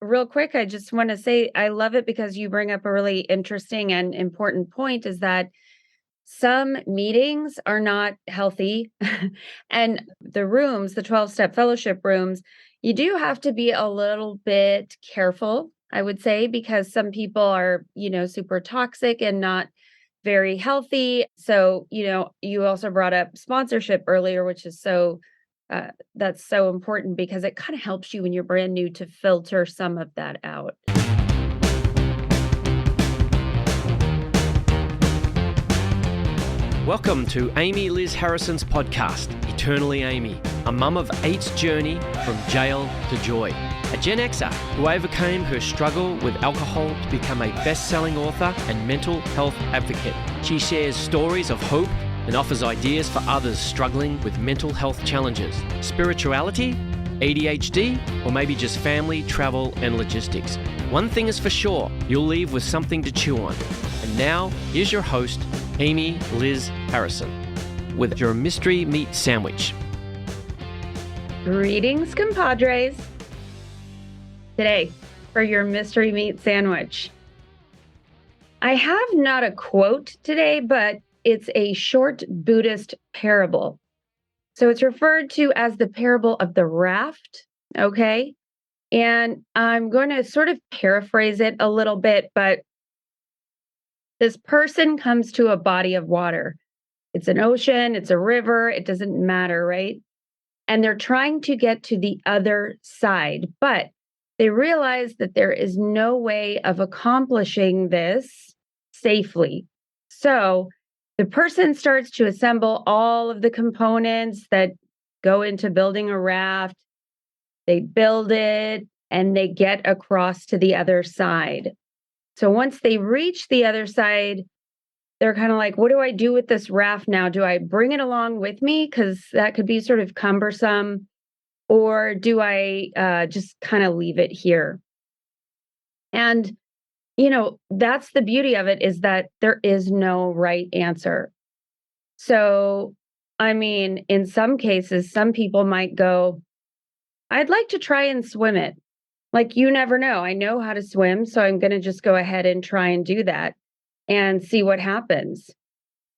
real quick, I just want to say I love it because you bring up a really interesting and important point is that some meetings are not healthy. And the rooms, the 12-step fellowship rooms, you do have to be a little bit careful, I would say, because some people are, super toxic and not very healthy. So, you also brought up sponsorship earlier, which is that's so important because it kind of helps you when you're brand new to filter some of that out. Welcome to Amy Liz Harrison's podcast, Eternally Amy, a mum of eight's journey from jail to joy. A Gen Xer who overcame her struggle with alcohol to become a best-selling author and mental health advocate. She shares stories of hope and offers ideas for others struggling with mental health challenges, spirituality, ADHD, or maybe just family, travel, and logistics. One thing is for sure, you'll leave with something to chew on. And now, here's your host, Amy Liz Harrison, with your mystery meat sandwich. Greetings, compadres. Today, for your mystery meat sandwich, I have not a quote today, but it's a short Buddhist parable. So it's referred to as the parable of the raft, okay? And I'm going to sort of paraphrase it a little bit, but this person comes to a body of water. It's an ocean, it's a river, it doesn't matter, right? And they're trying to get to the other side, but they realize that there is no way of accomplishing this safely. So the person starts to assemble all of the components that go into building a raft. They build it and they get across to the other side. So once they reach the other side, they're kind of like, what do I do with this raft now? Do I bring it along with me? Because that could be sort of cumbersome. Or do I just kind of leave it here? And, that's the beauty of it is that there is no right answer. So, I mean, in some cases, some people might go, I'd like to try and swim it. Like, you never know. I know how to swim, so I'm going to just go ahead and try and do that and see what happens.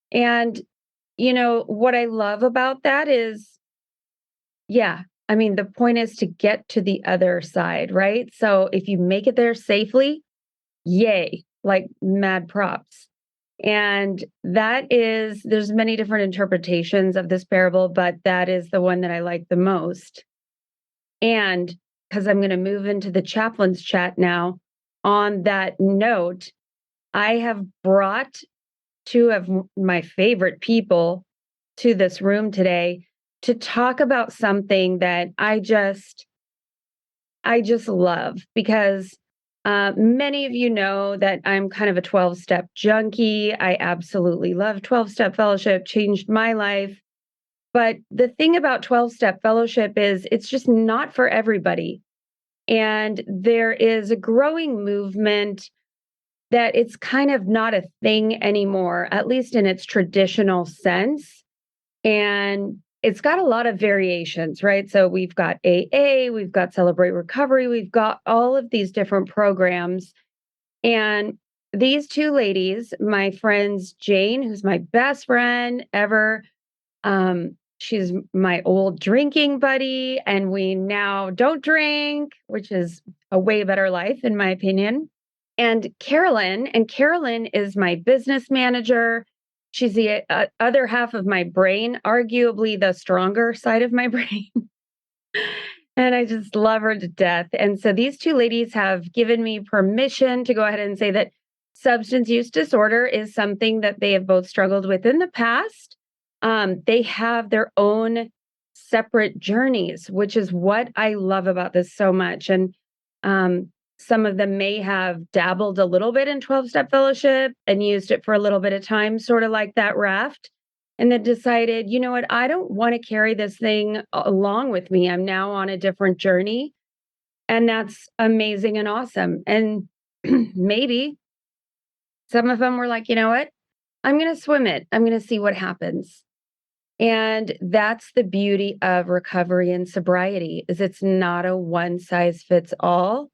And, what I love about that is, yeah, I mean, the point is to get to the other side, right? So if you make it there safely, yay, like mad props. And there's many different interpretations of this parable, but that is the one that I like the most. And because I'm going to move into the chaplain's chat now, on that note, I have brought two of my favorite people to this room today to talk about something that I just love because many of you know that I'm kind of a 12-step junkie. I absolutely love 12-step fellowship, changed my life. But the thing about 12-step fellowship is it's just not for everybody. And there is a growing movement that it's kind of not a thing anymore, at least in its traditional sense. And it's got a lot of variations, right? So we've got AA, we've got Celebrate Recovery, we've got all of these different programs. And these two ladies, my friends Jayne, who's my best friend ever, she's my old drinking buddy, and we now don't drink, which is a way better life, in my opinion. And Carolyn is my business manager. She's the other half of my brain, arguably the stronger side of my brain. And I just love her to death. And so these two ladies have given me permission to go ahead and say that substance use disorder is something that they have both struggled with in the past. They have their own separate journeys, which is what I love about this so much. And some of them may have dabbled a little bit in 12-step fellowship and used it for a little bit of time, sort of like that raft, and then decided, you know what, I don't want to carry this thing along with me. I'm now on a different journey. And that's amazing and awesome. And maybe some of them were like, you know what, I'm going to swim it. I'm going to see what happens. And that's the beauty of recovery and sobriety is it's not a one size fits all.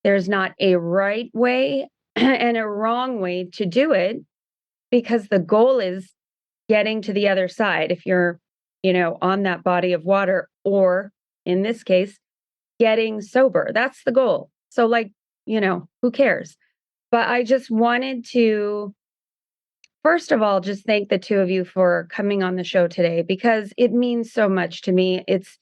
There's not a right way and a wrong way to do it, because the goal is getting to the other side. If you're, on that body of water, or in this case, getting sober, that's the goal. So, like, who cares? But I just wanted to, first of all, just thank the two of you for coming on the show today, because it means so much to me. It's,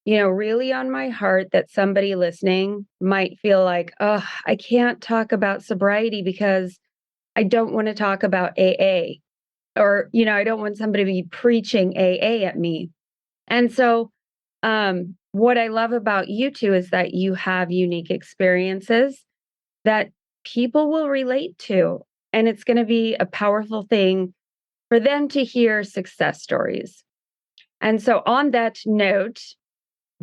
really on my heart that somebody listening might feel like, oh, I can't talk about sobriety because I don't want to talk about AA, or, I don't want somebody to be preaching AA at me. And so, what I love about you two is that you have unique experiences that people will relate to. And it's going to be a powerful thing for them to hear success stories. And so, on that note,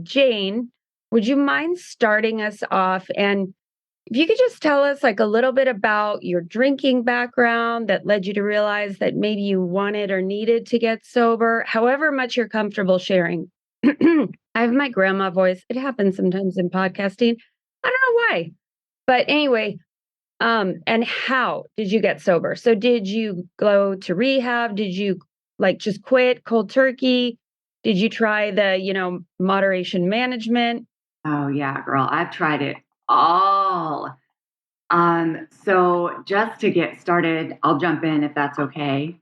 Jayne, would you mind starting us off? And if you could just tell us like a little bit about your drinking background that led you to realize that maybe you wanted or needed to get sober, however much you're comfortable sharing. I have my grandma voice. It happens sometimes in podcasting. I don't know why. But anyway, and how did you get sober? So did you go to rehab? Did you like just quit cold turkey? Did you try the, moderation management? Oh yeah, girl, I've tried it all. So just to get started, I'll jump in if that's okay.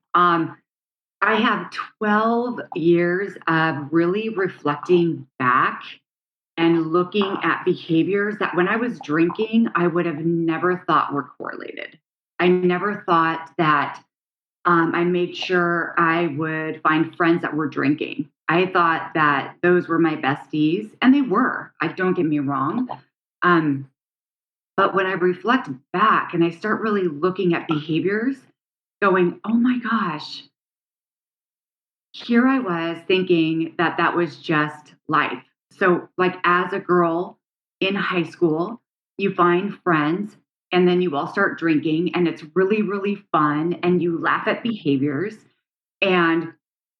I have 12 years of really reflecting back and looking at behaviors that when I was drinking, I would have never thought were correlated. I never thought that I made sure I would find friends that were drinking. I thought that those were my besties, and they were. I don't get me wrong. Um, but when I reflect back and I start really looking at behaviors, going, oh my gosh, here I was thinking that that was just life. So, like as a girl in high school, you find friends and then you all start drinking, and it's really, really fun. And you laugh at behaviors. And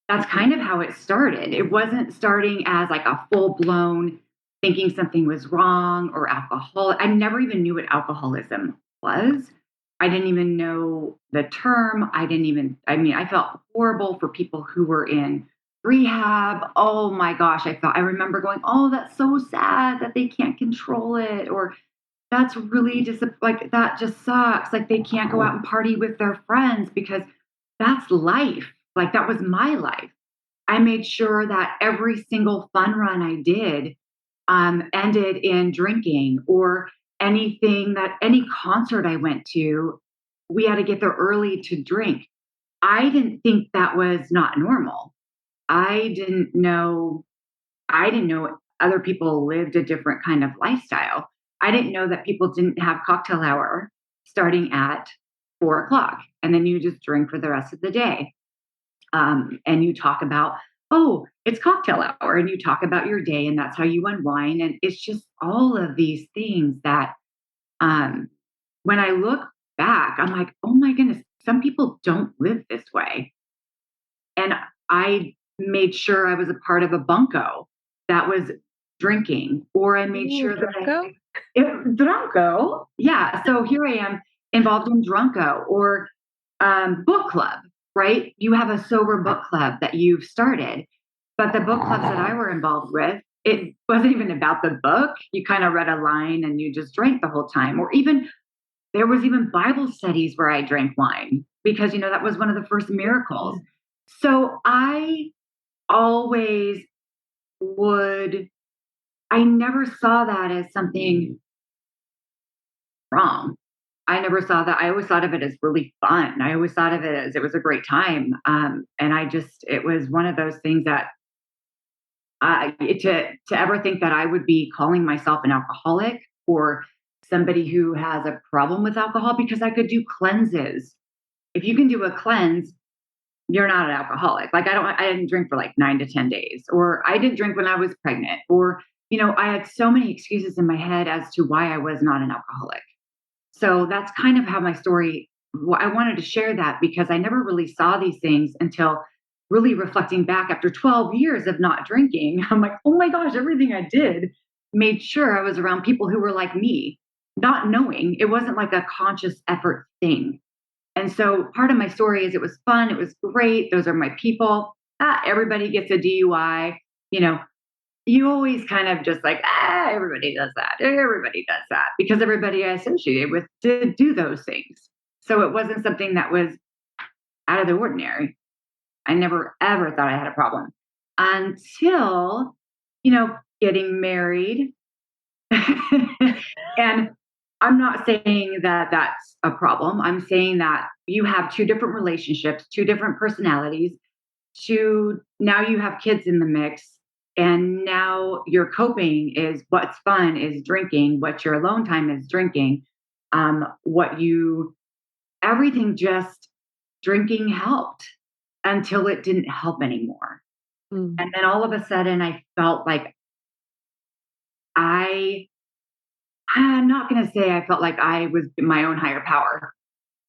that's kind of how it started. It wasn't starting as like a full blown thinking something was wrong or alcohol. I never even knew what alcoholism was. I didn't even know the term. I felt horrible for people who were in rehab. Oh my gosh. I remember going, oh, that's so sad that they can't control it. Or that's really just like, that just sucks. Like they can't go out and party with their friends because that's life. Like that was my life. I made sure that every single fun run I did ended in drinking, or any concert I went to, we had to get there early to drink. I didn't think that was not normal. I didn't know other people lived a different kind of lifestyle. I didn't know that people didn't have cocktail hour starting at 4 o'clock, and then you just drink for the rest of the day. And you talk about, oh, it's cocktail hour, and you talk about your day, and that's how you unwind. And it's just all of these things that, when I look back, I'm like, oh my goodness, some people don't live this way. And I made sure I was a part of a bunco that was drinking, or I made sure that Drunko? Drunko, yeah. So here I am involved in Drunko, or book club, right? You have a sober book club that you've started, but the book clubs that I were involved with, it wasn't even about the book. You kind of read a line and you just drank the whole time. Or even there was even Bible studies where I drank wine because, that was one of the first miracles. So I always I never saw that as something wrong. I never saw that. I always thought of it as really fun. I always thought of it as it was a great time. And it was one of those things that to ever think that I would be calling myself an alcoholic or somebody who has a problem with alcohol, because I could do cleanses. If you can do a cleanse, you're not an alcoholic. Like I didn't drink for like 9 to 10 days, or I didn't drink when I was pregnant, or, I had so many excuses in my head as to why I was not an alcoholic. So that's kind of how my story, I wanted to share that because I never really saw these things until really reflecting back after 12 years of not drinking. I'm like, oh my gosh, everything I did made sure I was around people who were like me. not knowing. It wasn't like a conscious effort thing. And so part of my story is it was fun. It was great. Those are my people. Everybody gets a DUI. You know, you always kind of just like, everybody does that. Everybody does that because everybody I associated with did do those things. So it wasn't something that was out of the ordinary. I never, ever thought I had a problem until, getting married. And I'm not saying that that's a problem. I'm saying that you have two different relationships, two different personalities, now you have kids in the mix. And now your coping is what's fun is drinking, what your alone time is drinking, everything just drinking helped until it didn't help anymore. Mm. And then all of a sudden I felt like I'm not going to say I felt like I was my own higher power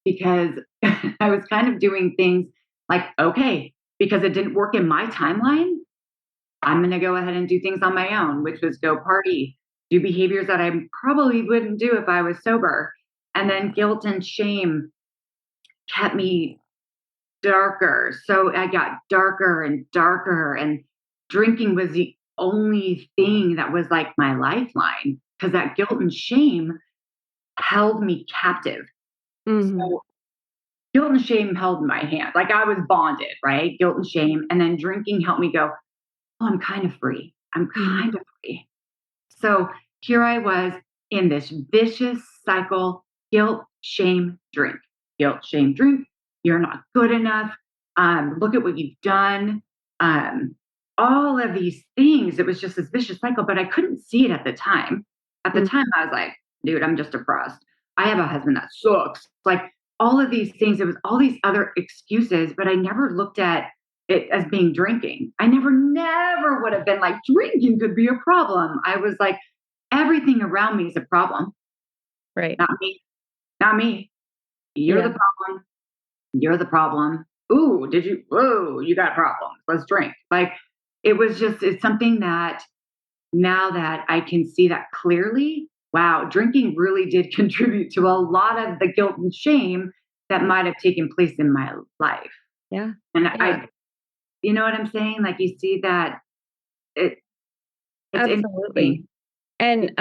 because I was kind of doing things like, okay, because it didn't work in my timeline, I'm going to go ahead and do things on my own, which was go party, do behaviors that I probably wouldn't do if I was sober. And then guilt and shame kept me darker. So I got darker and darker, and drinking was the only thing that was like my lifeline because that guilt and shame held me captive. Mm-hmm. So guilt and shame held my hand. Like I was bonded, right? Guilt and shame. And then drinking helped me go, oh, I'm kind of free. I'm kind of free. So here I was in this vicious cycle, guilt, shame, drink, guilt, shame, drink. You're not good enough. Look at what you've done. All of these things. It was just this vicious cycle, but I couldn't see it at the time. At the time, I was like, dude, I'm just depressed. I have a husband that sucks. Like all of these things, it was all these other excuses, but I never looked at it as being drinking. I never would have been like, drinking could be a problem. I was like, everything around me is a problem. Right. Not me. Not me. You're the problem. You're the problem. Ooh, you got problems. Let's drink. Like it's something that now that I can see that clearly, wow, drinking really did contribute to a lot of the guilt and shame that might have taken place in my life. Yeah. And you know what I'm saying? Like you see that it's absolutely. And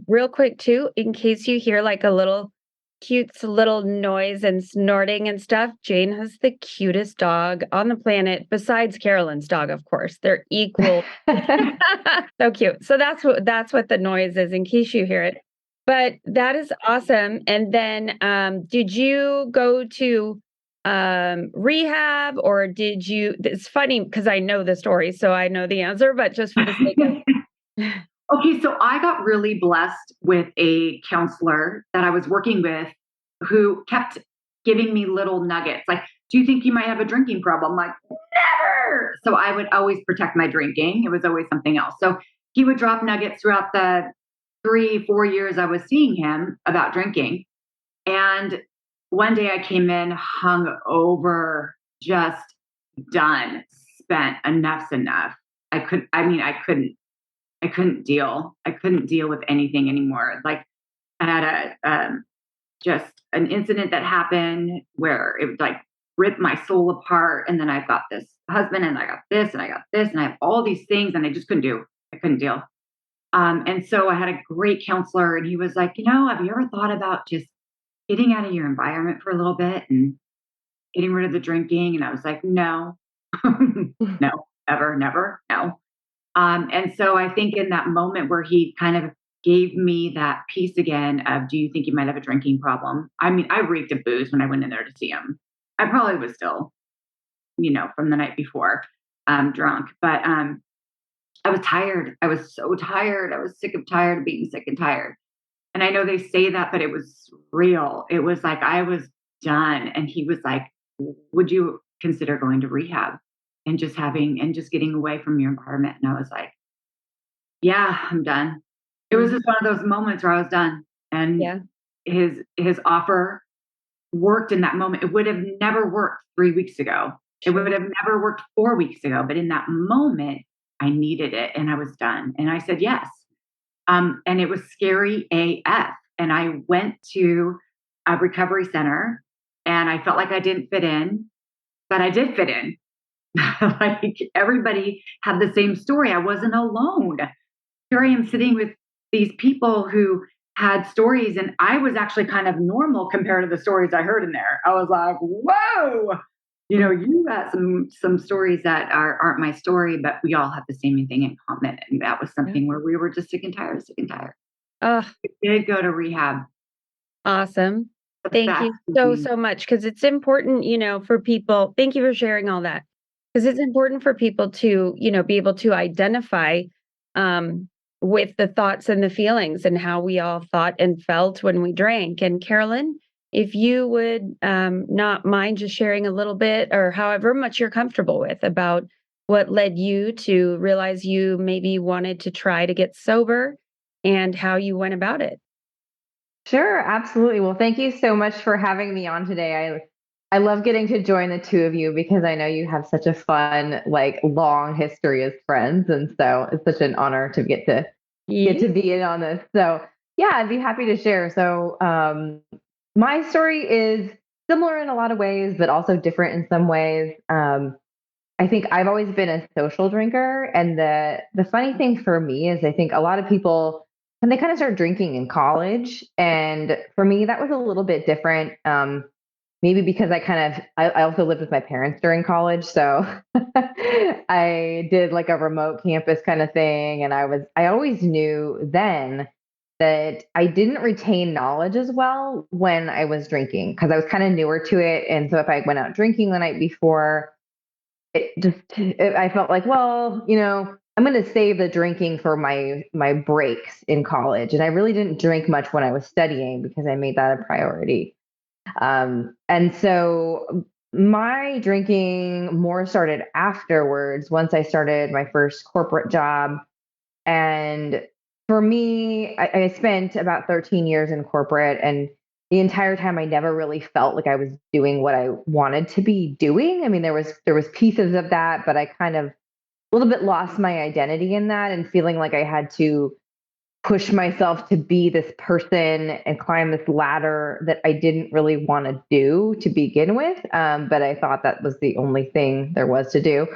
real quick too, in case you hear like a little cute little noise and snorting and stuff, Jayne has the cutest dog on the planet besides Carolyn's dog, of course. They're equal. So cute. So that's what the noise is in case you hear it. But that is awesome. And then did you go to rehab or did you it's funny because I know the story, so I know the answer, but just for the sake of Okay, so I got really blessed with a counselor that I was working with who kept giving me little nuggets. Like, do you think you might have a drinking problem? I'm like, never. So I would always protect my drinking. It was always something else. So he would drop nuggets throughout the 3-4 years I was seeing him about drinking. And one day I came in hung over, just done, spent, enough's enough. I couldn't deal. I couldn't deal with anything anymore. Like I had just an incident that happened where it like ripped my soul apart. And then I've got this husband and I got this and I got this and I have all these things and I just couldn't do. I couldn't deal. And so I had a great counselor and he was like, have you ever thought about just getting out of your environment for a little bit and getting rid of the drinking? And I was like, no, no, ever, never, no. And so I think in that moment where he kind of gave me that piece again of, do you think you might have a drinking problem? I mean, I reeked of booze when I went in there to see him. I probably was still, from the night before, drunk, but I was tired. I was so tired. I was sick of tired of being sick and tired. And I know they say that, but it was real. It was like, I was done. And he was like, would you consider going to rehab? And just getting away from your environment. And I was like, yeah, I'm done. It was just one of those moments where I was done. And his offer worked in that moment. It would have never worked 3 weeks ago. It would have never worked 4 weeks ago. But in that moment, I needed it and I was done. And I said yes. And it was scary AF And I went to a recovery center and I felt like I didn't fit in, but I did fit in. Like everybody had the same story. I wasn't alone. Here I am sitting with these people who had stories, and I was actually kind of normal compared to the stories I heard in there. I was like, whoa, you got some stories that aren't my story, but we all have the same thing in common. And that was something where we were just sick and tired, sick and tired. Oh, We did go to rehab. awesome. The Thank best you so, thing. so much because it's important, for people. Thank you for sharing all that because it's important for people to, be able to identify um, with the thoughts and the feelings and how we all thought and felt when we drank. And Carolyn, if you would not mind just sharing a little bit or however much you're comfortable with about what led you to realize you maybe wanted to try to get sober and how you went about it. Sure, absolutely. Well, thank you so much for having me on today. I love getting to join the two of you because I know you have such a fun, like long history as friends, and so it's such an honor to get to be in on this. So, yeah, I'd be happy to share. So, my story is similar in a lot of ways, but also different in some ways. I think I've always been a social drinker, and the funny thing for me is I think a lot of people and they kind of start drinking in college, and for me that was a little bit different. Maybe because I also lived with my parents during college, so I did like a remote campus kind of thing, and I always knew then that I didn't retain knowledge as well when I was drinking because I was kind of newer to it, and so if I went out drinking the night before I felt like, well, I'm going to save the drinking for my breaks in college, and I really didn't drink much when I was studying because I made that a priority. And so my drinking more started afterwards once I started my first corporate job. And for me, I spent about 13 years in corporate, and the entire time I never really felt like I was doing what I wanted to be doing. I mean, there was pieces of that, but I kind of a little bit lost my identity in that and feeling like I had to push myself to be this person and climb this ladder that I didn't really want to do to begin with. But I thought that was the only thing there was to do.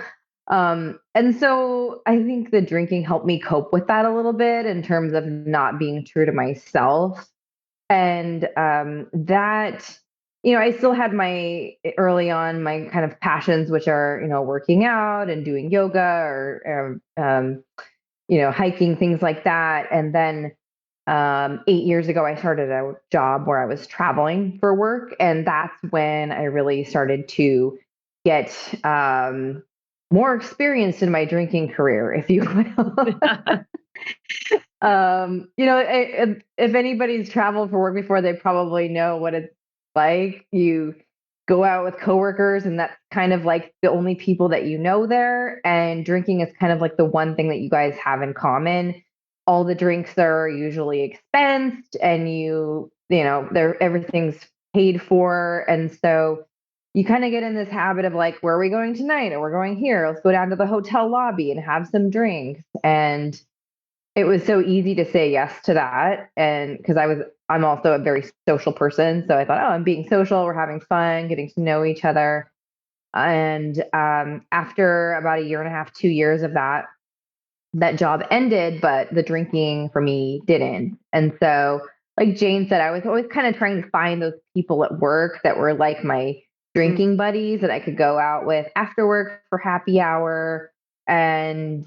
And so I think the drinking helped me cope with that a little bit in terms of not being true to myself. And that, I still had early on my kind of passions, which are, working out and doing yoga or, hiking, things like that. And then 8 years ago, I started a job where I was traveling for work. And that's when I really started to get more experienced in my drinking career, if you will. If anybody's traveled for work before, they probably know what it's like. You go out with coworkers, and that's kind of like the only people that you know there. And drinking is kind of like the one thing that you guys have in common. All the drinks are usually expensed, and everything's paid for, and so you kind of get in this habit of like, where are we going tonight? Or we're going here. Let's go down to the hotel lobby and have some drinks. And it was so easy to say yes to that. And because I'm also a very social person. So I thought, oh, I'm being social. We're having fun, getting to know each other. And after about a year and a half, 2 years of that job ended, but the drinking for me didn't. And so, like Jayne said, I was always kind of trying to find those people at work that were like my drinking buddies that I could go out with after work for happy hour and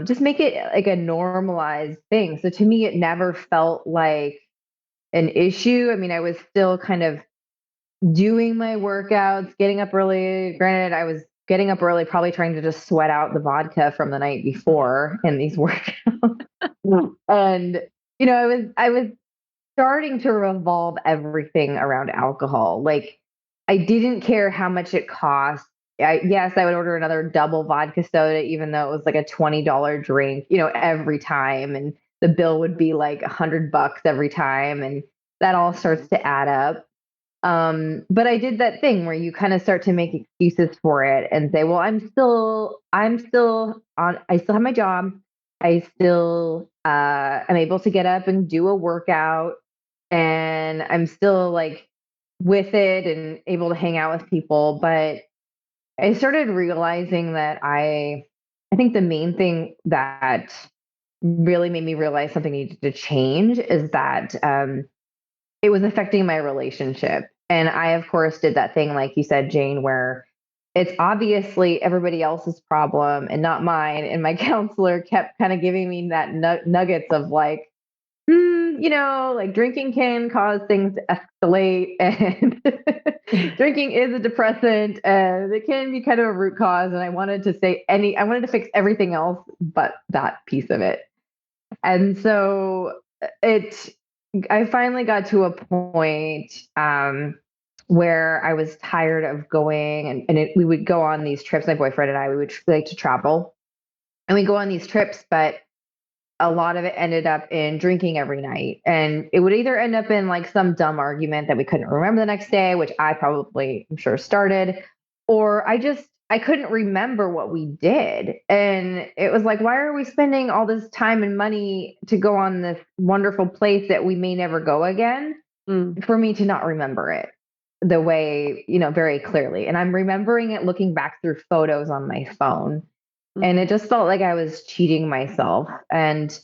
just make it like a normalized thing. So to me, it never felt like an issue. I mean, I was still kind of doing my workouts, getting up early. Granted, I was getting up early, probably trying to just sweat out the vodka from the night before in these workouts. And I was starting to revolve everything around alcohol. Like I didn't care how much it cost. Yes, I would order another double vodka soda, even though it was like a $20 drink, every time. And the bill would be like $100 every time. And that all starts to add up. But I did that thing where you kind of start to make excuses for it and say, well, I still have my job. I still am able to get up and do a workout. and I'm still like with it and able to hang out with people. But I started realizing that I think the main thing that really made me realize something needed to change is that it was affecting my relationship. And I, of course, did that thing, like you said, Jayne, where it's obviously everybody else's problem and not mine. And my counselor kept kind of giving me that nuggets of like, like drinking can cause things to escalate, and drinking is a depressant, and it can be kind of a root cause. And I wanted to fix everything else but that piece of it. And so I finally got to a point where I was tired of going, and we would go on these trips. My boyfriend and I, we would like to travel, and we go on these trips, but a lot of it ended up in drinking every night. And it would either end up in like some dumb argument that we couldn't remember the next day, which I'm sure started, or I couldn't remember what we did. And it was like, why are we spending all this time and money to go on this wonderful place that we may never go again, for me to not remember it the way, very clearly. And I'm remembering it looking back through photos on my phone. And it just felt like I was cheating myself. And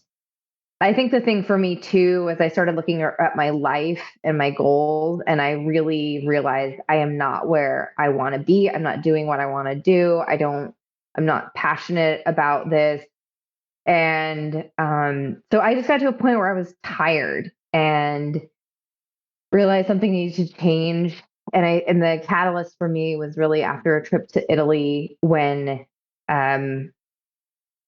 I think the thing for me too, as I started looking at my life and my goals, and I really realized I am not where I want to be. I'm not doing what I want to do. I'm not passionate about this. And so I just got to a point where I was tired and realized something needed to change. And the catalyst for me was really after a trip to Italy when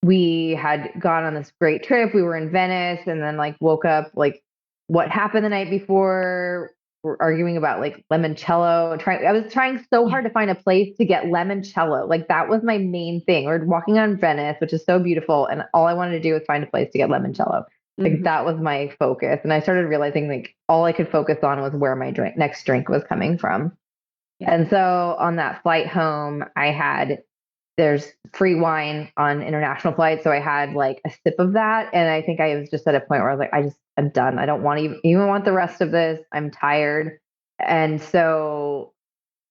we had gone on this great trip. We were in Venice, and then like woke up, like what happened the night before. We're arguing about like limoncello. I was trying so hard to find a place to get limoncello. Like that was my main thing. We're walking on Venice, which is so beautiful, and all I wanted to do was find a place to get limoncello. Like that was my focus. And I started realizing like all I could focus on was where my next drink was coming from. Yeah. And so on that flight home, there's free wine on international flights. So I had like a sip of that. And I think I was just at a point where I was like, I'm done. I don't want to even want the rest of this. I'm tired. And so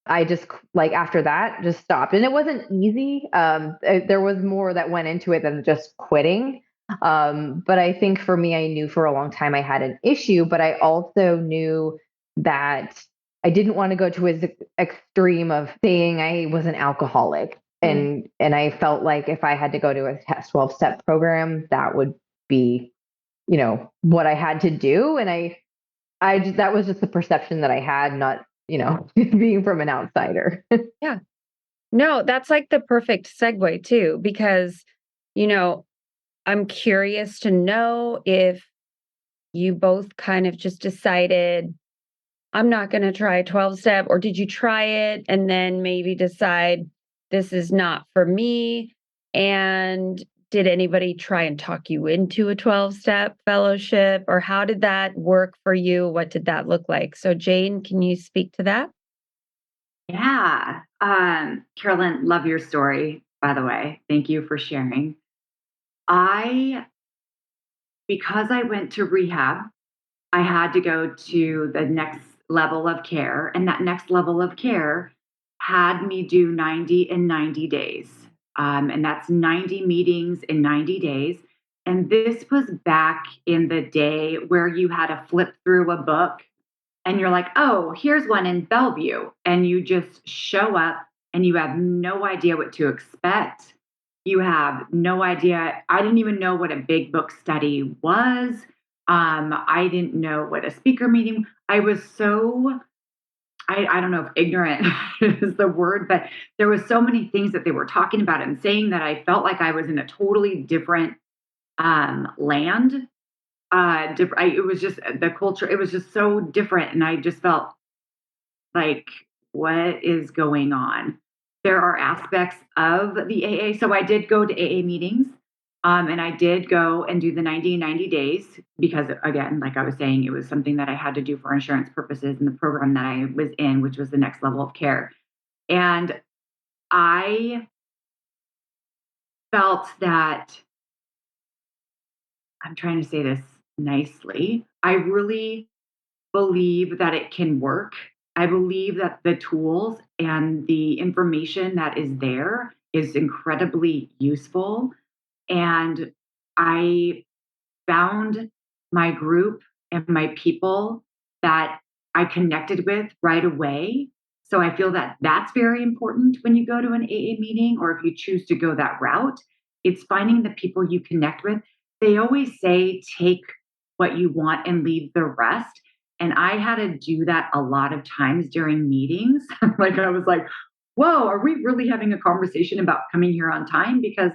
I just like after that just stopped. And it wasn't easy. There was more that went into it than just quitting. But I think for me, I knew for a long time I had an issue, but I also knew that I didn't want to go to his extreme of saying I was an alcoholic. And I felt like if I had to go to a 12-step program, that would be, what I had to do. And that was just the perception that I had, not, being from an outsider. Yeah. No, that's like the perfect segue too, because, I'm curious to know if you both kind of just decided, I'm not going to try 12-step, or did you try it and then maybe decide this is not for me? And did anybody try and talk you into a 12-step fellowship, or how did that work for you? What did that look like? So Jayne, can you speak to that? Yeah. Carolyn, love your story, by the way. Thank you for sharing. Because I went to rehab, I had to go to the next level of care. And that next level of care had me do 90 in 90 days. And that's 90 meetings in 90 days. And this was back in the day where you had to flip through a book and you're like, oh, here's one in Bellevue. And you just show up and you have no idea what to expect. You have no idea. I didn't even know what a big book study was. I didn't know what a speaker meeting. I was so, I don't know if ignorant is the word, but there was so many things that they were talking about and saying that I felt like I was in a totally different land. It was just the culture. It was just so different. And I just felt like, what is going on? There are aspects of the AA. So I did go to AA meetings. And I did go and do the 90 days because, again, like I was saying, it was something that I had to do for insurance purposes in the program that I was in, which was the next level of care. And I felt that, I'm trying to say this nicely, I really believe that it can work. I believe that the tools and the information that is there is incredibly useful. And I found my group and my people that I connected with right away. So I feel that that's very important when you go to an AA meeting, or if you choose to go that route. It's finding the people you connect with. They always say, take what you want and leave the rest. And I had to do that a lot of times during meetings. Like I was like, whoa, are we really having a conversation about coming here on time? Because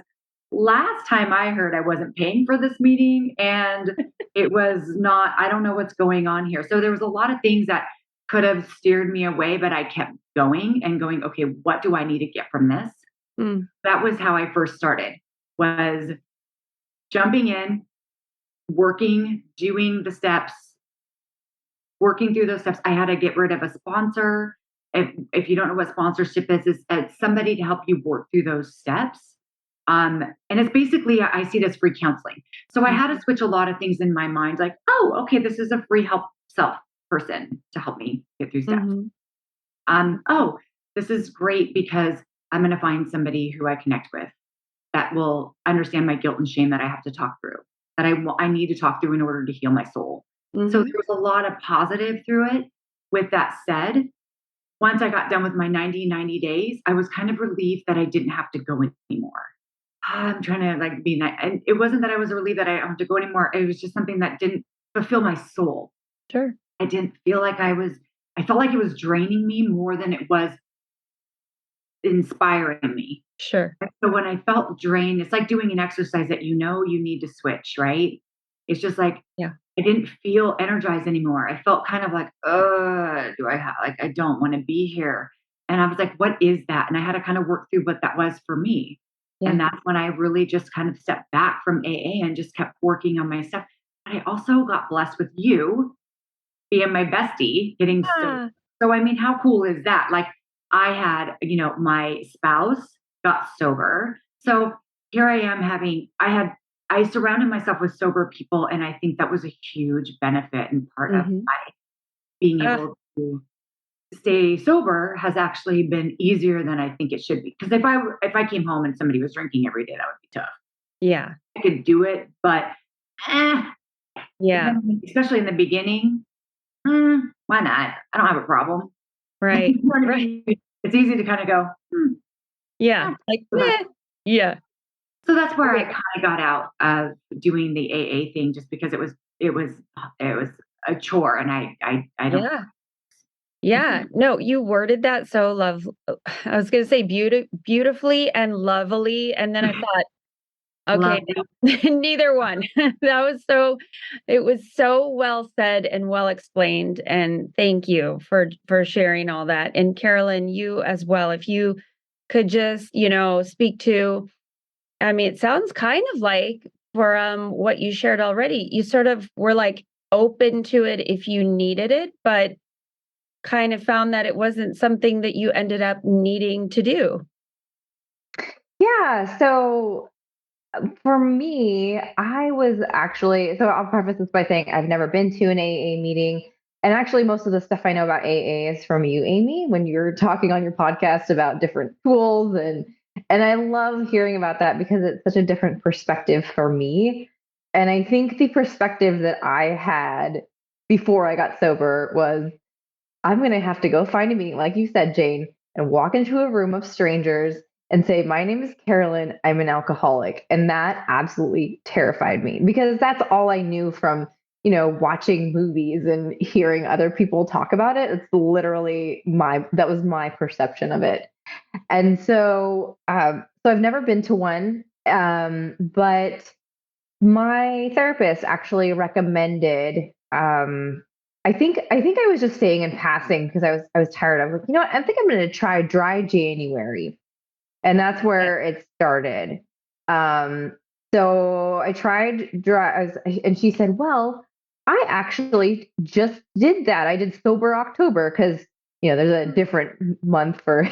last time I heard I wasn't paying for this meeting and it was not, I don't know what's going on here. So there was a lot of things that could have steered me away, but I kept going and going, okay, what do I need to get from this? That was how I first started, was jumping in, working, doing the steps, working through those steps. I had to get rid of a sponsor. If you don't know what sponsorship is, it's somebody to help you work through those steps. And it's basically, I see it as free counseling. So I had to switch a lot of things in my mind, like, oh, okay, this is a free help self person to help me get through steps. Oh, this is great because I'm going to find somebody who I connect with that will understand my guilt and shame that I have to talk through, that I need to talk through in order to heal my soul. So there was a lot of positive through it. With that said, once I got done with my 90 days, I was kind of relieved that I didn't have to go anymore. I'm trying to like be nice. And it wasn't that I was relieved that I don't have to go anymore. It was just something that didn't fulfill my soul. Sure. I didn't feel like I felt like it was draining me more than it was inspiring me. Sure. And so when I felt drained, it's like doing an exercise that you need to switch, right? It's just like, yeah, I didn't feel energized anymore. I felt kind of like, I don't want to be here. And I was like, what is that? And I had to kind of work through what that was for me. Yeah. And that's when I really just kind of stepped back from AA and just kept working on my stuff. But I also got blessed with you being my bestie, getting so I mean, how cool is that? Like I had, my spouse got sober. So here I am I surrounded myself with sober people. And I think that was a huge benefit and part of my being able to stay sober has actually been easier than I think it should be. Because if I came home and somebody was drinking every day, that would be tough. Yeah. I could do it, but yeah. Especially in the beginning, why not? I don't have a problem. Right. Right. It's easy to kind of go, yeah. Like, yeah. So that's where I kind of got out of doing the AA thing, just because it was a chore, and I don't. Yeah. Yeah. No, you worded that so I was going to say beautifully and lovely, and then I thought, okay, neither one. It was so well said and well explained. And thank you for sharing all that. And Carolyn, you as well, if you could just, speak to, I mean, it sounds kind of like for what you shared already, you sort of were like open to it if you needed it, but kind of found that it wasn't something that you ended up needing to do. Yeah. So for me, I was actually, so I'll preface this by saying I've never been to an AA meeting. And actually, most of the stuff I know about AA is from you, Amy, when you're talking on your podcast about different tools. And I love hearing about that because it's such a different perspective for me. And I think the perspective that I had before I got sober was, I'm going to have to go find a meeting, like you said, Jayne, and walk into a room of strangers and say, my name is Carolyn, I'm an alcoholic. And that absolutely terrified me because that's all I knew from, watching movies and hearing other people talk about it. It's literally that was my perception of it. And so I've never been to one, but my therapist actually recommended, I think I was just saying in passing because I was tired. I was like, I think I'm going to try dry January. And that's where it started. So I tried dry, and she said, well, I actually just did that. I did sober October because, there's a different month for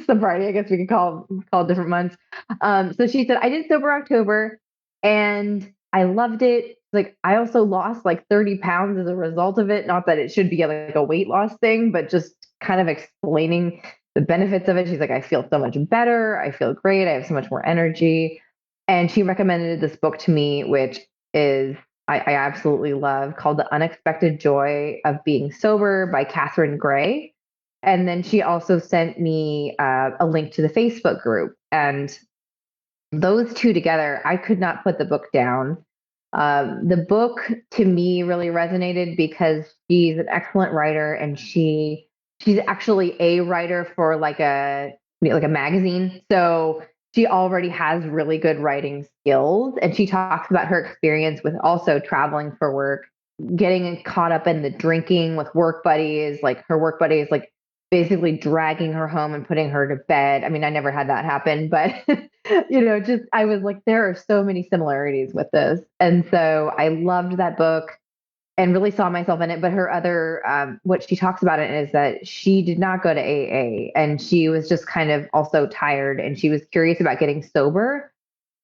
sobriety. I guess we could call different months. So she said, I did sober October and I loved it. like, I also lost like 30 pounds as a result of it. Not that it should be like a weight loss thing, but just kind of explaining the benefits of it. She's like, I feel so much better. I feel great. I have so much more energy. And she recommended this book to me, which is I absolutely love, called The Unexpected Joy of Being Sober by Catherine Gray. And then she also sent me a link to the Facebook group. And those two together, I could not put the book down. The book to me really resonated because she's an excellent writer, and she's actually a writer for like a magazine. So she already has really good writing skills, and she talks about her experience with also traveling for work, getting caught up in the drinking with work buddies, like her work buddies, like basically dragging her home and putting her to bed. I mean, I never had that happen, but just I was like, there are so many similarities with this. And so I loved that book and really saw myself in it. But her other, what she talks about it is that she did not go to AA, and she was just kind of also tired, and she was curious about getting sober.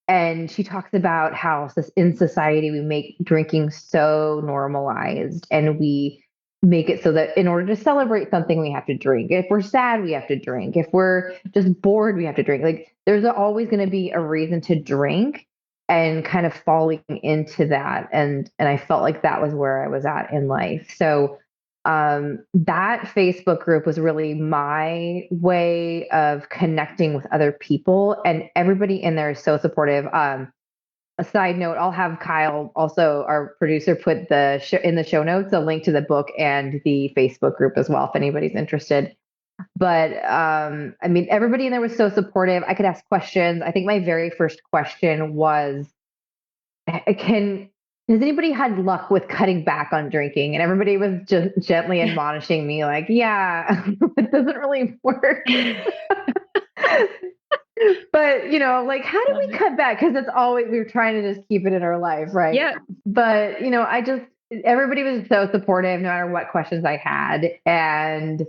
And she talks about how in society we make drinking so normalized, and we make it so that in order to celebrate something, we have to drink. If we're sad, we have to drink. If we're just bored, we have to drink. Like, there's always going to be a reason to drink, and kind of falling into that. And I felt like that was where I was at in life. So that Facebook group was really my way of connecting with other people, and everybody in there is so supportive. A side note, I'll have Kyle, also our producer, put in the show notes a link to the book and the Facebook group as well, if anybody's interested. But I mean, everybody in there was so supportive. I could ask questions. I think my very first question was, has anybody had luck with cutting back on drinking? And everybody was just gently admonishing me, like, yeah, it doesn't really work. But, like, how do we cut back? Because it's always, we were trying to just keep it in our life, right? Yeah. But, everybody was so supportive no matter what questions I had. And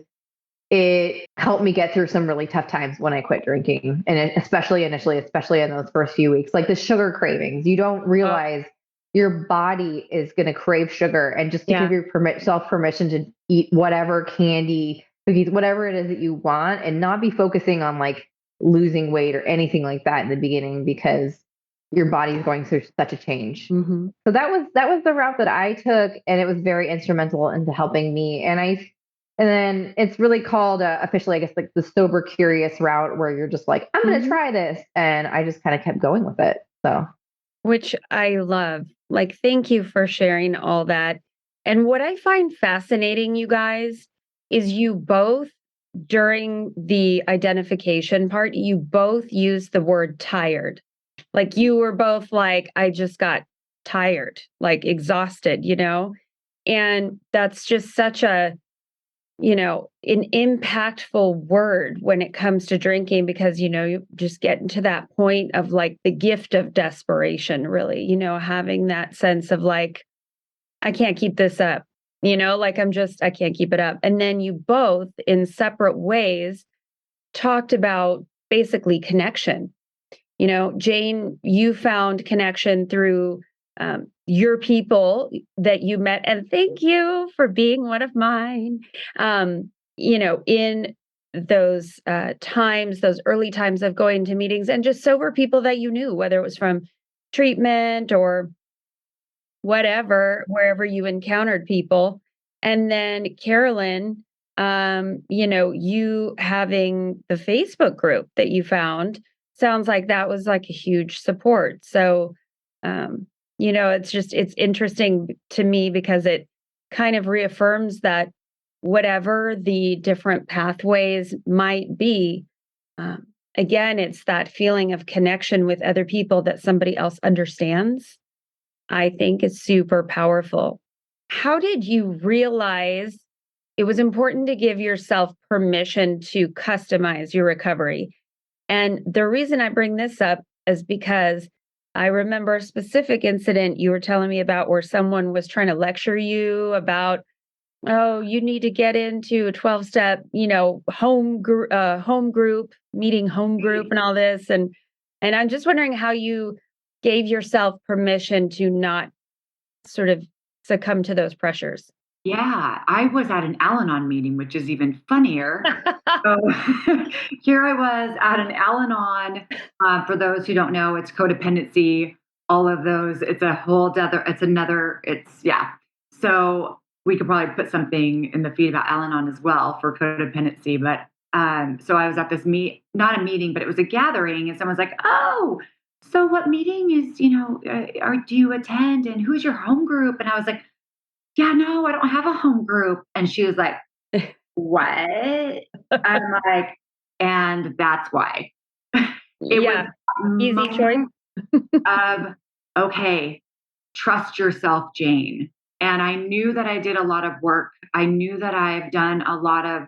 it helped me get through some really tough times when I quit drinking. And especially initially, especially in those first few weeks, like the sugar cravings. You don't realize your body is going to crave sugar, and just to give yourself permission to eat whatever candy, cookies, whatever it is that you want, and not be focusing on like losing weight or anything like that in the beginning, because your body is going through such a change. Mm-hmm. So that was the route that I took, and it was very instrumental into helping me. And then it's really called officially, I guess, like the sober curious route, where you're just like, I'm going to try this. And I just kind of kept going with it. So, which I love. Like, thank you for sharing all that. And what I find fascinating, you guys, is you both, during the identification part, you both use the word tired. Like, you were both like, I just got tired, like exhausted, and that's just such an impactful word when it comes to drinking, because, you just get into that point of like the gift of desperation, really, having that sense of like, I can't keep this up, like I can't keep it up. And then you both, in separate ways, talked about basically connection. Jayne, you found connection through your people that you met, and thank you for being one of mine. In those times, those early times of going to meetings, and just sober people that you knew, whether it was from treatment or whatever, wherever you encountered people. And then Carolyn, you having the Facebook group that you found, sounds like that was like a huge support. So, it's interesting to me, because it kind of reaffirms that whatever the different pathways might be, again, it's that feeling of connection with other people that somebody else understands, I think is super powerful. How did you realize it was important to give yourself permission to customize your recovery? And the reason I bring this up is because I remember a specific incident you were telling me about, where someone was trying to lecture you about, oh, you need to get into a 12-step, home group, meeting home group and all this. And I'm just wondering how you gave yourself permission to not sort of succumb to those pressures? Yeah, I was at an Al-Anon meeting, which is even funnier. So here I was at an Al-Anon. For those who don't know, it's codependency, all of those. It's a whole other, yeah. So we could probably put something in the feed about Al-Anon as well for codependency. But so I was at this not a meeting, but it was a gathering, and someone's like, "Oh, so what meeting is, do you attend, and who's your home group?" And I was like, "Yeah, no, I don't have a home group." And she was like, "What?" I'm like, and that's why. It was Yeah. a Easy choice. moment of, okay, trust yourself, Jayne. And I knew that I did a lot of work. I knew that I've done a lot of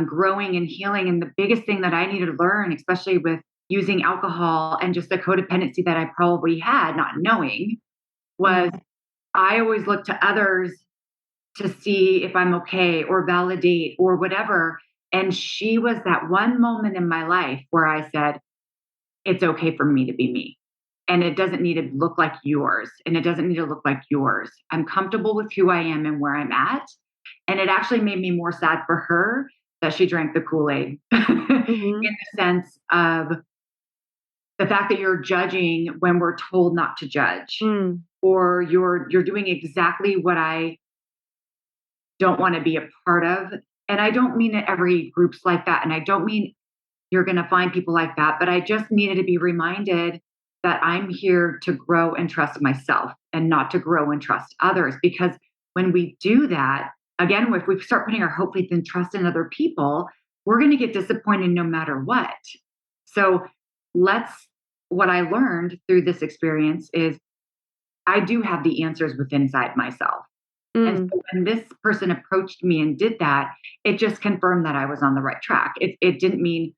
growing and healing. And the biggest thing that I needed to learn, especially with using alcohol and just the codependency that I probably had, not knowing, was I always looked to others to see if I'm okay or validate or whatever. And she was that one moment in my life where I said, it's okay for me to be me. And it doesn't need to look like yours. And it doesn't need to look like yours. I'm comfortable with who I am and where I'm at. And it actually made me more sad for her that she drank the Kool-Aid in the sense of the fact that you're judging when we're told not to judge, or you're doing exactly what I don't want to be a part of. And I don't mean that every group's like that. And I don't mean you're going to find people like that, but I just needed to be reminded that I'm here to grow and trust myself and not to grow and trust others. Because when we do that, again, if we start putting our hope, faith, and trust in other people, we're going to get disappointed no matter what. So what I learned through this experience is I do have the answers within inside myself. And so when this person approached me and did that, it just confirmed that I was on the right track. It didn't mean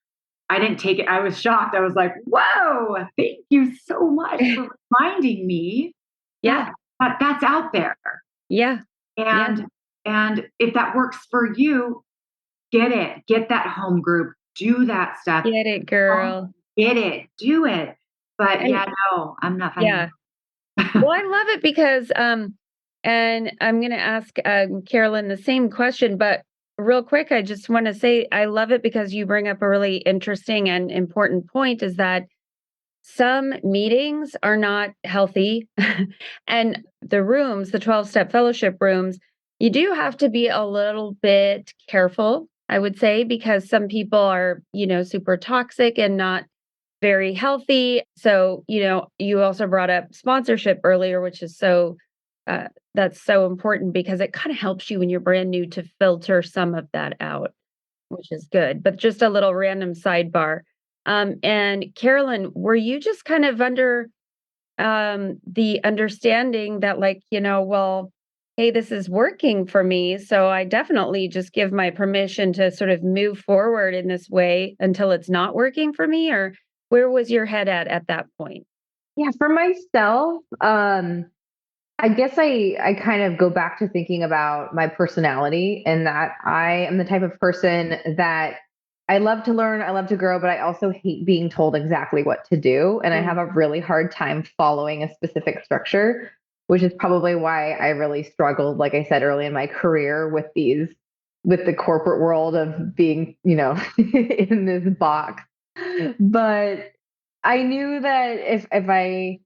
I didn't take it. I was shocked. I was like, whoa, thank you so much for reminding me that's out there. Yeah. And if that works for you, get that home group, do that stuff. Get it, girl. Get it, do it. But no, I'm not finding Yeah. Well, I love it because, and I'm going to ask Carolyn the same question, but real quick, I just want to say I love it because you bring up a really interesting and important point is that some meetings are not healthy. And the rooms, the 12-step fellowship rooms, you do have to be a little bit careful, I would say, because some people are, super toxic and not very healthy. So, you also brought up sponsorship earlier, which is that's so important because it kind of helps you when you're brand new to filter some of that out, which is good. But just a little random sidebar. And Carolyn, were you just kind of under the understanding that, like, well, hey, this is working for me, so I definitely just give my permission to sort of move forward in this way until it's not working for me? Or where was your head at that point? Yeah, for myself, I guess I kind of go back to thinking about my personality and that I am the type of person that I love to learn, I love to grow, but I also hate being told exactly what to do. And I have a really hard time following a specific structure, which is probably why I really struggled, like I said early in my career, with the corporate world of being, in this box. But I knew that if I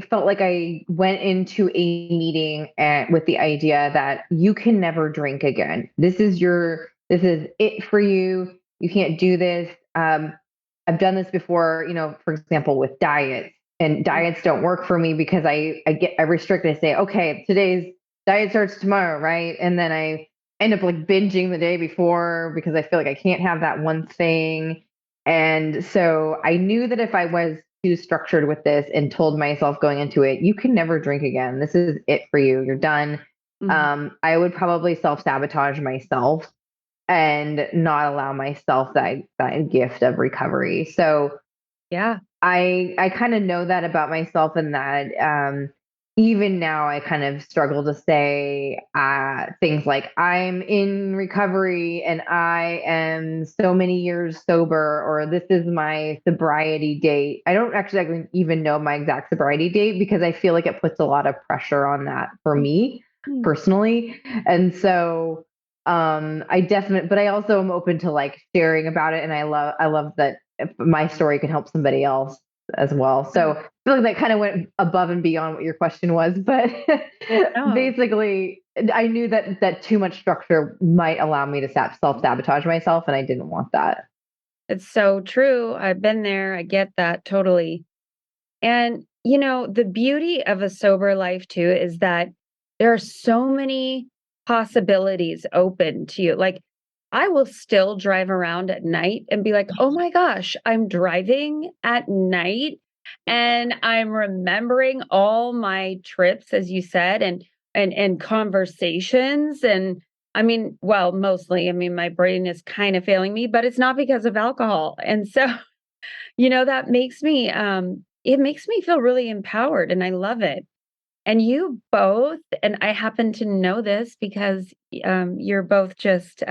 felt like I went into a meeting with the idea that you can never drink again. This is it for you. You can't do this. I've done this before, for example, with diets, and diets don't work for me because I restrict. I say, okay, today's diet starts tomorrow, right? And then I end up like binging the day before because I feel like I can't have that one thing. And so I knew that if I was too structured with this and told myself going into it, you can never drink again. This is it for you. You're done. I would probably self-sabotage myself and not allow myself that gift of recovery. So Yeah. I kind of know that about myself, and that even now I kind of struggle to say things like I'm in recovery and I am so many years sober, or this is my sobriety date. I don't actually even know my exact sobriety date because I feel like it puts a lot of pressure on that for me personally. And so but I also am open to like sharing about it. And I love that if my story can help somebody else as well. So I feel like that kind of went above and beyond what your question was, but basically I knew that too much structure might allow me to self-sabotage myself, and I didn't want that. It's so true. I've been there. I get that totally. And, the beauty of a sober life too is that there are so many possibilities open to you. Like, I will still drive around at night and be like, oh my gosh, I'm driving at night and I'm remembering all my trips, as you said, and conversations. And I mean, well, mostly, I mean, my brain is kind of failing me, but it's not because of alcohol. And so that makes me it makes me feel really empowered, and I love it. And you both, and I happen to know this because you're both just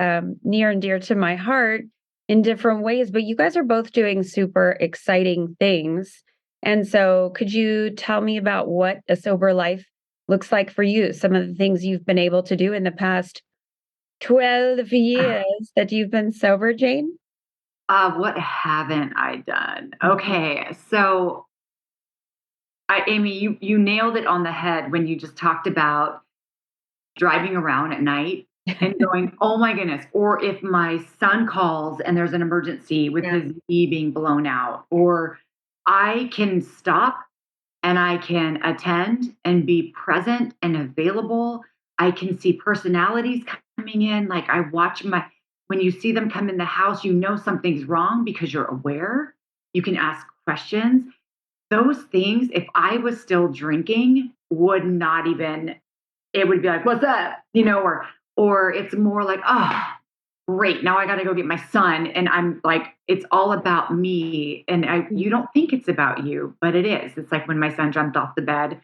near and dear to my heart in different ways, but you guys are both doing super exciting things. And so could you tell me about what a sober life looks like for you? Some of the things you've been able to do in the past 12 years that you've been sober, Jayne? What haven't I done? Okay, so Amy, you nailed it on the head when you just talked about driving around at night and going, oh my goodness. Or if my son calls and there's an emergency with his knee being blown out, or I can stop and I can attend and be present and available. I can see personalities coming in. Like when you see them come in the house, something's wrong because you're aware. You can ask questions. Those things, if I was still drinking, would not even, it would be like, what's up? Or it's more like, oh, great. Now I got to go get my son. And I'm like, it's all about me. And you don't think it's about you, but it is. It's like when my son jumped off the bed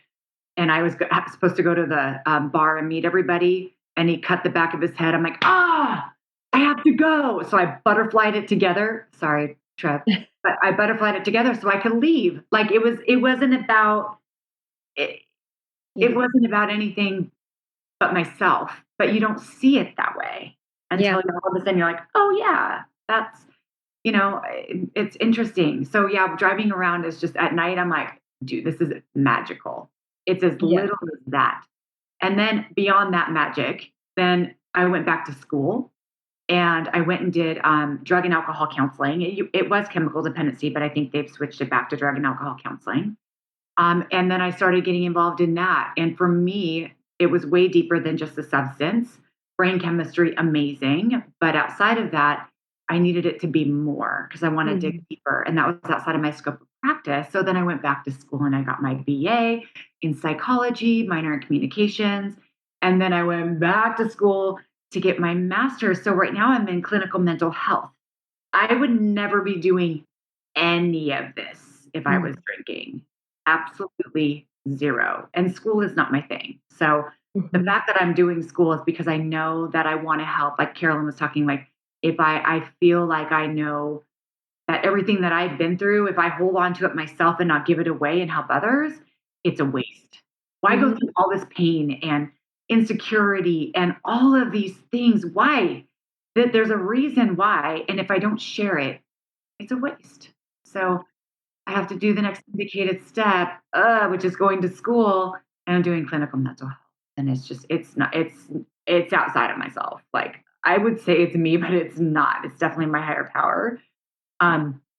and I was supposed to go to the bar and meet everybody. And he cut the back of his head. I'm like, I have to go. So I butterflied it together. Sorry, Trev. But I butterflied it together so I could leave. Like it wasn't about it. It wasn't about anything but myself. But you don't see it that way until all of a sudden you're like, oh yeah, that's it's interesting. So yeah, driving around is just at night. I'm like, dude, this is magical. It's as little as that. And then beyond that magic, then I went back to school. And I went and did drug and alcohol counseling. It was chemical dependency, but I think they've switched it back to drug and alcohol counseling. And then I started getting involved in that. And for me, it was way deeper than just the substance. Brain chemistry, amazing. But outside of that, I needed it to be more because I want to dig deeper. And that was outside of my scope of practice. So then I went back to school and I got my BA in psychology, minor in communications. And then I went back to school to get my master's. So right now I'm in clinical mental health. I would never be doing any of this if I was drinking. Absolutely zero. And school is not my thing. So the fact that I'm doing school is because I know that I want to help. Like Carolyn was talking, like if I feel like I know that everything that I've been through, if I hold on to it myself and not give it away and help others, it's a waste. Why go through all this pain and insecurity and all of these things? Why? There's a reason why. And if I don't share it, it's a waste. So I have to do the next indicated step, which is going to school, and I'm doing clinical mental health. And it's outside of myself. Like I would say it's me, but it's not. It's definitely my higher power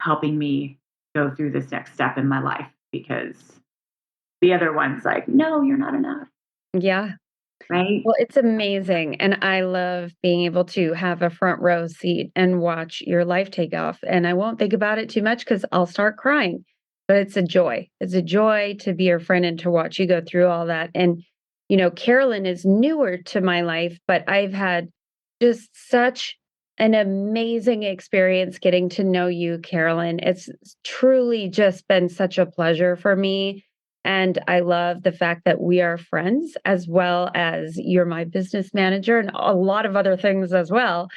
helping me go through this next step in my life, because the other one's like, no, you're not enough. Yeah. Right. Well, it's amazing. And I love being able to have a front row seat and watch your life take off. And I won't think about it too much because I'll start crying. But it's a joy. It's a joy to be your friend and to watch you go through all that. And, Carolyn is newer to my life, but I've had just such an amazing experience getting to know you, Carolyn. It's truly just been such a pleasure for me. And I love the fact that we are friends, as well as you're my business manager and a lot of other things as well.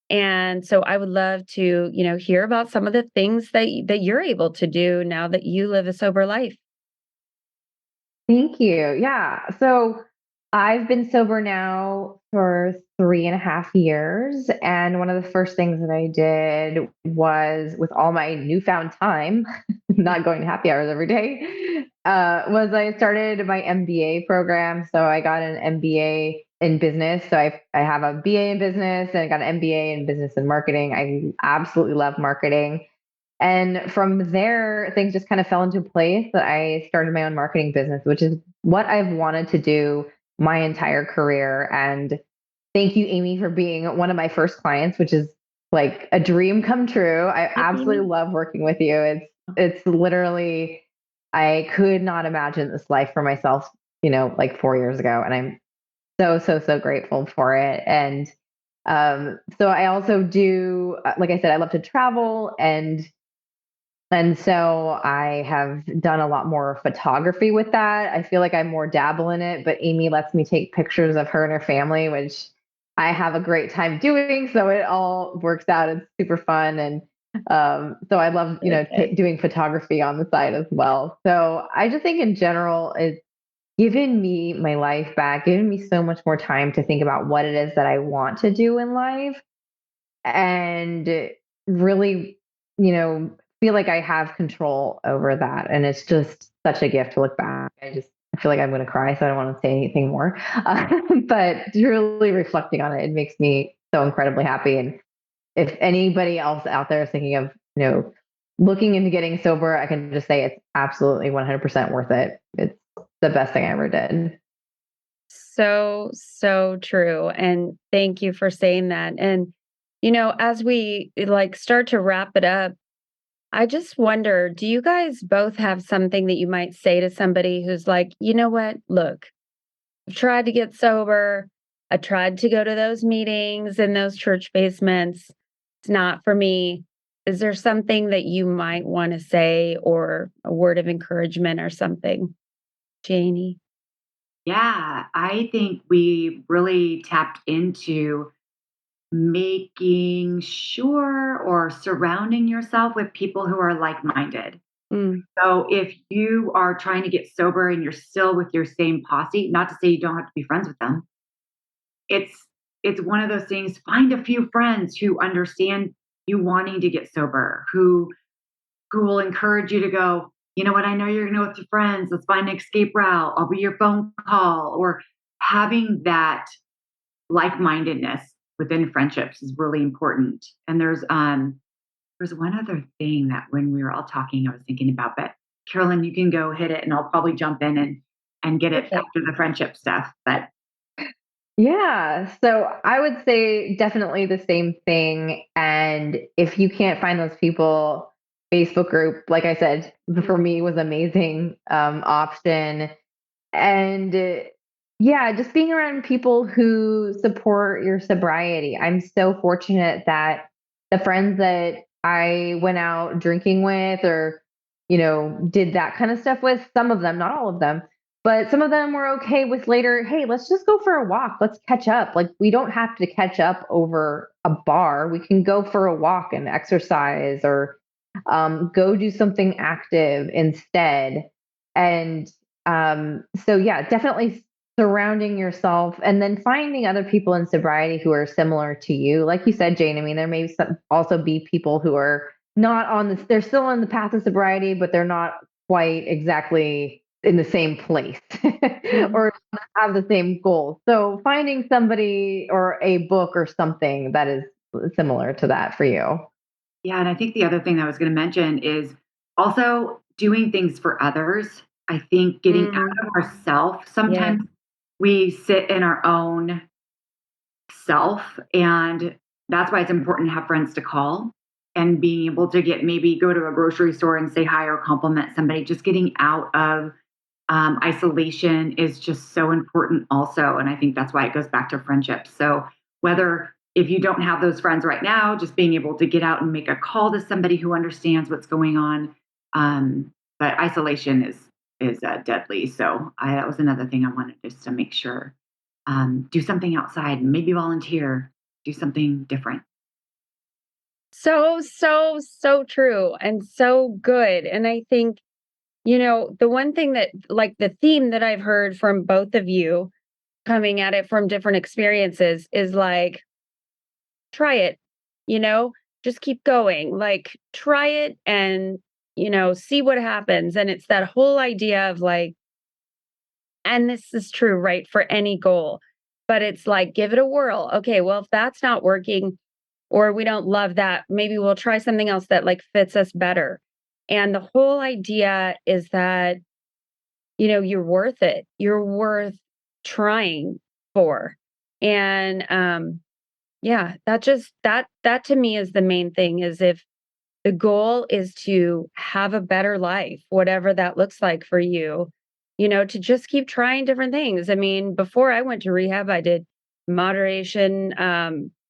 And so I would love to, hear about some of the things that you're able to do now that you live a sober life. Thank you. Yeah. So I've been sober now for 3.5 years. And one of the first things that I did was, with all my newfound time, not going to happy hours every day, was I started my MBA program. So I got an MBA in business. So I have a BA in business and I got an MBA in business and marketing. I absolutely love marketing. And from there, things just kind of fell into place that I started my own marketing business, which is what I've wanted to do my entire career. And thank you, Amy, for being one of my first clients, which is like a dream come true. I Hi, absolutely Amy. love working with you. It's literally, I could not imagine this life for myself, like 4 years ago. And I'm so, so, so grateful for it. And so I also do, like I said, I love to travel, and so I have done a lot more photography with that. I feel like I more dabble in it, but Amy lets me take pictures of her and her family, which I have a great time doing. So it all works out. It's super fun. And so I love, Okay. doing photography on the side as well. So I just think in general, it's given me my life back, given me so much more time to think about what it is that I want to do in life, and really, feel like I have control over that. And it's just such a gift to look back. I feel like I'm going to cry, so I don't want to say anything more. But really reflecting on it, it makes me so incredibly happy. And if anybody else out there is thinking of, looking into getting sober, I can just say it's absolutely 100% worth it. It's the best thing I ever did. So, so true. And thank you for saying that. And, as we start to wrap it up, I just wonder, do you guys both have something that you might say to somebody who's like, you know what? Look, I've tried to get sober. I tried to go to those meetings in those church basements. It's not for me. Is there something that you might want to say, or a word of encouragement or something, Janie? Yeah, I think we really tapped into making sure or surrounding yourself with people who are like minded. Mm, So if you are trying to get sober and you're still with your same posse, not to say you don't have to be friends with them, it's it's one of those things. Find a few friends who understand you wanting to get sober, who will encourage you to go, you know what, I know you're going to go with your friends. Let's find an escape route. I'll be your phone call. Or having that like mindedness within friendships is really important. And there's one other thing that when we were all talking, I was thinking about, but Carolyn, you can go hit it and I'll probably jump in and get it okay. after the friendship stuff. But Yeah. So I would say definitely the same thing. And if you can't find those people, Facebook group, like I said, for me was amazing option. And yeah, just being around people who support your sobriety. I'm so fortunate that the friends that I went out drinking with, or, did that kind of stuff with, some of them, not all of them, but some of them were okay with later, hey, let's just go for a walk. Let's catch up. Like, we don't have to catch up over a bar. We can go for a walk and exercise, or go do something active instead. And so, yeah, definitely surrounding yourself and then finding other people in sobriety who are similar to you. Like you said, Jane, I mean, there may also be people who are not on this, they're still on the path of sobriety, but they're not quite exactly in the same place Mhm. or have the same goals. So finding somebody or a book or something that is similar to that for you. yeah, and I think the other thing that I was going to mention is also doing things for others. I think getting Mm, out of ourself. yes. Sometimes we sit in our own self, and that's why it's important to have friends to call and being able to maybe go to a grocery store and say hi or compliment somebody. Just getting out of isolation is just so important also. And I think that's why it goes back to friendships. So whether if you don't have those friends right now, just being able to get out and make a call to somebody who understands what's going on. But isolation is deadly. So that was another thing I wanted just to make sure. Do something outside, maybe volunteer, do something different. So, so, so true and so good. And I think, the one thing that, like, the theme that I've heard from both of you coming at it from different experiences is like, try it, you know, just keep going, like, try it and, see what happens. And it's that whole idea of like, and this is true, right, for any goal, but it's like, give it a whirl. Okay, well, if that's not working, or we don't love that, maybe we'll try something else that like fits us better. And the whole idea is that, you're worth it. You're worth trying for. And yeah, that to me is the main thing, is if the goal is to have a better life, whatever that looks like for you, to just keep trying different things. I mean, before I went to rehab, I did moderation,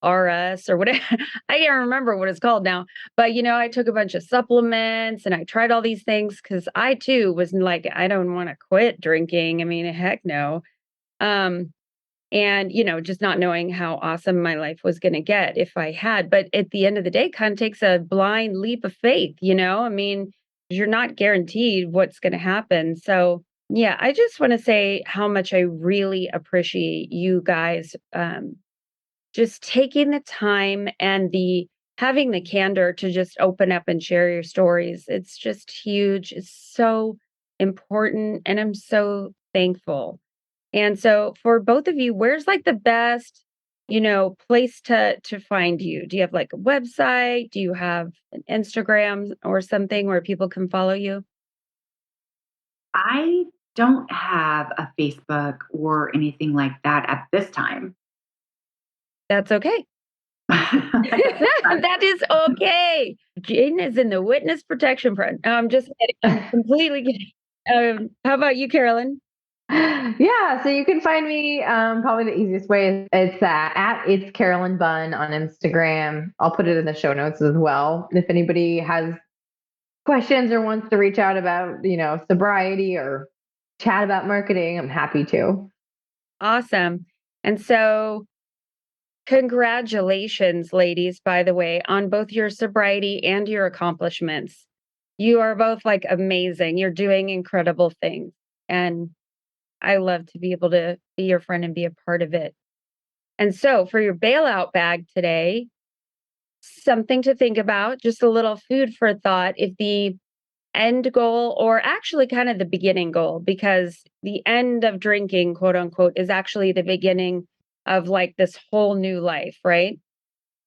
RS or whatever. I can't remember what it's called now. But, I took a bunch of supplements and I tried all these things because I too was like, I don't want to quit drinking. I mean, heck no. Um, and, just not knowing how awesome my life was going to get if I had. But at the end of the day, kind of takes a blind leap of faith, I mean, you're not guaranteed what's going to happen. So, yeah, I just want to say how much I really appreciate you guys just taking the time and the having the candor to just open up and share your stories. It's just huge. It's so important. And I'm so thankful. And so for both of you, where's like the best, place to find you? Do you have like a website? Do you have an Instagram or something where people can follow you? I don't have a Facebook or anything like that at this time. That's okay. That is okay. Jayne is in the witness protection front. No, I'm just kidding. I'm completely kidding. How about you, Carolyn? Yeah, so you can find me. Probably the easiest way is it's Carolyn Bunn on Instagram. I'll put it in the show notes as well. If anybody has questions or wants to reach out about, sobriety or chat about marketing, I'm happy to. Awesome. And so congratulations, ladies, by the way, on both your sobriety and your accomplishments. You are both like amazing. You're doing incredible things. And I love to be able to be your friend and be a part of it. And so for your bailout bag today, something to think about, just a little food for thought. If the end goal, or actually kind of the beginning goal, because the end of drinking, quote unquote, is actually the beginning of like this whole new life, right?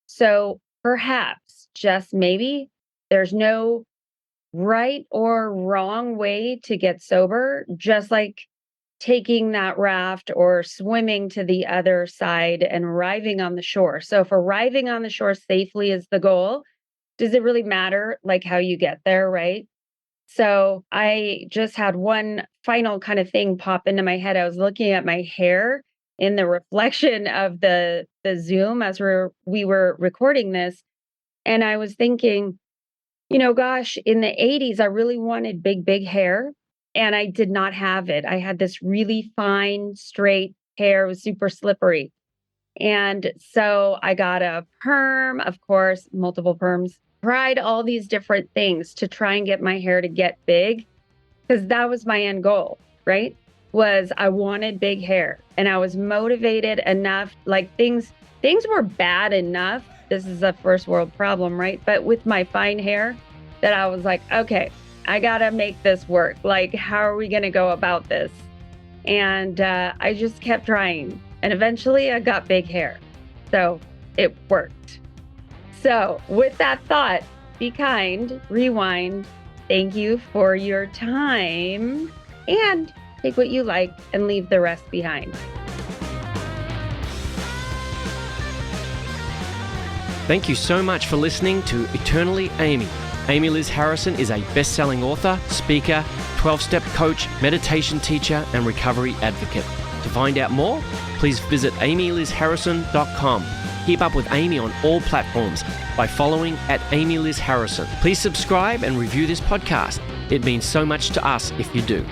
So perhaps just maybe there's no right or wrong way to get sober, just like taking that raft or swimming to the other side and arriving on the shore. So if arriving on the shore safely is the goal, does it really matter like how you get there, right? So I just had one final kind of thing pop into my head. I was looking at my hair in the reflection of the Zoom as we were recording this, and I was thinking, gosh, in the 80s I really wanted big hair. And I did not have it. I had this really fine, straight hair. It was super slippery. And so I got a perm, of course, multiple perms, tried all these different things to try and get my hair to get big, because that was my end goal, right? Was I wanted big hair, and I was motivated enough, like things were bad enough. This is a first world problem, right? But with my fine hair, that I was like, okay, I got to make this work. Like, how are we going to go about this? And I just kept trying. And eventually I got big hair. So it worked. So with that thought, be kind, rewind. Thank you for your time. And take what you like and leave the rest behind. Thank you so much for listening to Eternally Amy. Amy Liz Harrison is a best-selling author, speaker, 12-step coach, meditation teacher, and recovery advocate. To find out more, please visit amylizharrison.com. Keep up with Amy on all platforms by following @AmyLizHarrison. Please subscribe and review this podcast. It means so much to us if you do.